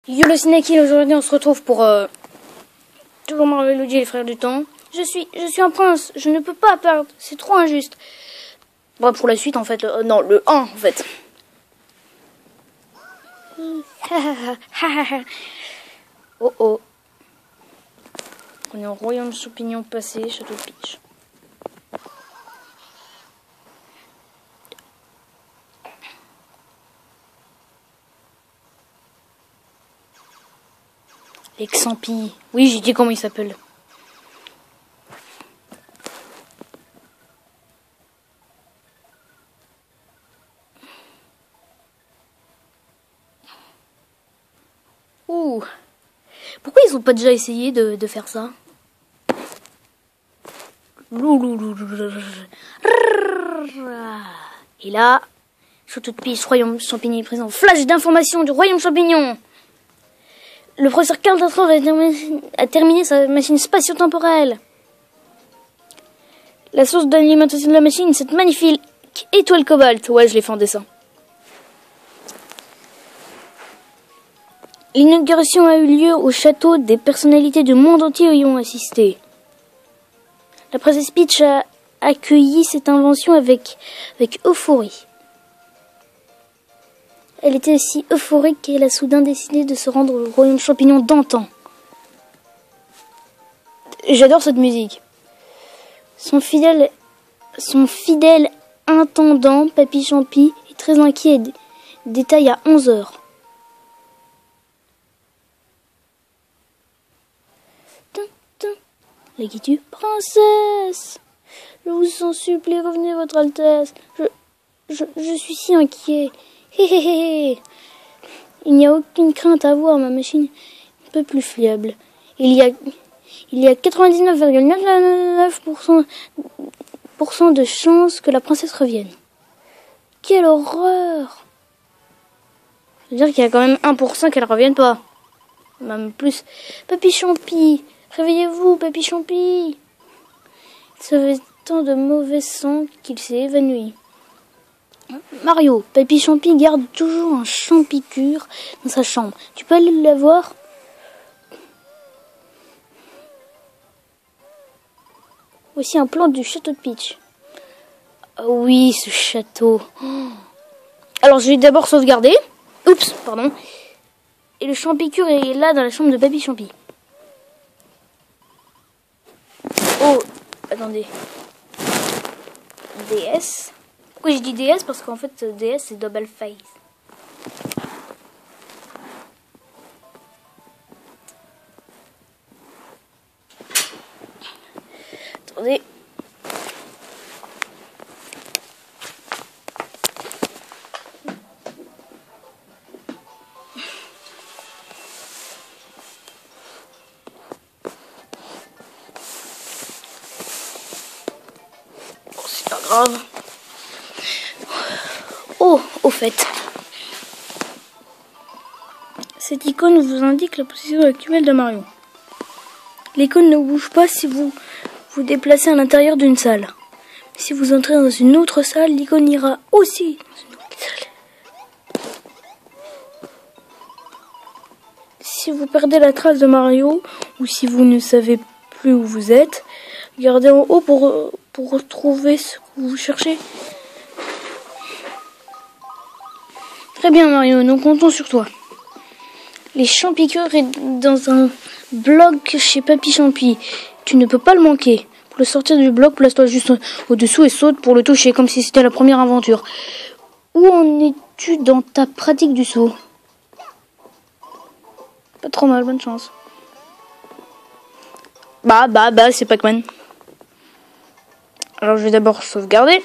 Yo le Cinékin, aujourd'hui on se retrouve pour toujours Marvel Luigi et les frères du temps. Je suis un prince, je ne peux pas perdre, c'est trop injuste. Bon, pour la suite en fait, non, le 1 en fait. Oh oh. On est au royaume champignon passé, château de Peach. Exampi. Oui, j'ai dit comment il s'appelle. Ouh. Pourquoi ils ont pas déjà essayé de faire ça? Et là, château de Peach, royaume champignon présent. Flash d'information du royaume champignon. Le professeur Karl Datrov a terminé sa machine spatio-temporelle. La source d'alimentation de la machine, cette magnifique étoile cobalt. Ouais, je l'ai fait en dessin. L'inauguration a eu lieu au château. Des personnalités du monde entier y ont assisté. La princesse Peach a accueilli cette invention avec euphorie. Elle était si euphorique qu'elle a soudain décidé de se rendre au royaume champignon d'antan. J'adore cette musique. Son fidèle intendant, Papy Champi, est très inquiet. Détail à 11 heures. La guidue, princesse, je vous en supplie, revenez, votre Altesse. Je suis si inquiet. Il n'y a aucune crainte à avoir, ma machine est un peu plus fiable. Il y a 99,999% de chances que la princesse revienne. Quelle horreur! C'est-à-dire qu'il y a quand même 1% qu'elle revienne pas. Même plus. Papy Champi, réveillez-vous, Papy Champi. Il se fait tant de mauvais sang qu'il s'est évanoui. Mario, Papy Champi garde toujours un champicure dans sa chambre. Tu peux aller la voir? Voici un plan du château de Peach. Oh oui, ce château. Alors, je vais d'abord sauvegarder. Oups, pardon. Et le champicure est là dans la chambre de Papy Champi. Oh, attendez. DS. Pourquoi je dis DS? Parce qu'en fait, DS c'est double face. Attendez. Oh, c'est pas grave. Oh, au fait. Cette icône vous indique la position actuelle de Mario. L'icône ne bouge pas si vous vous déplacez à l'intérieur d'une salle. Mais si vous entrez dans une autre salle, l'icône ira aussi dans une autre salle. Si vous perdez la trace de Mario, ou si vous ne savez plus où vous êtes, regardez en haut pour retrouver ce que vous cherchez. Très bien Mario, nous comptons sur toi. Les champicures est dans un bloc chez Papy Champi. Tu ne peux pas le manquer. Pour le sortir du bloc, place-toi juste au-dessous et saute pour le toucher, comme si c'était la première aventure. Où en es-tu dans ta pratique du saut? Pas trop mal, bonne chance. Bah, c'est Pac-Man. Alors je vais d'abord sauvegarder.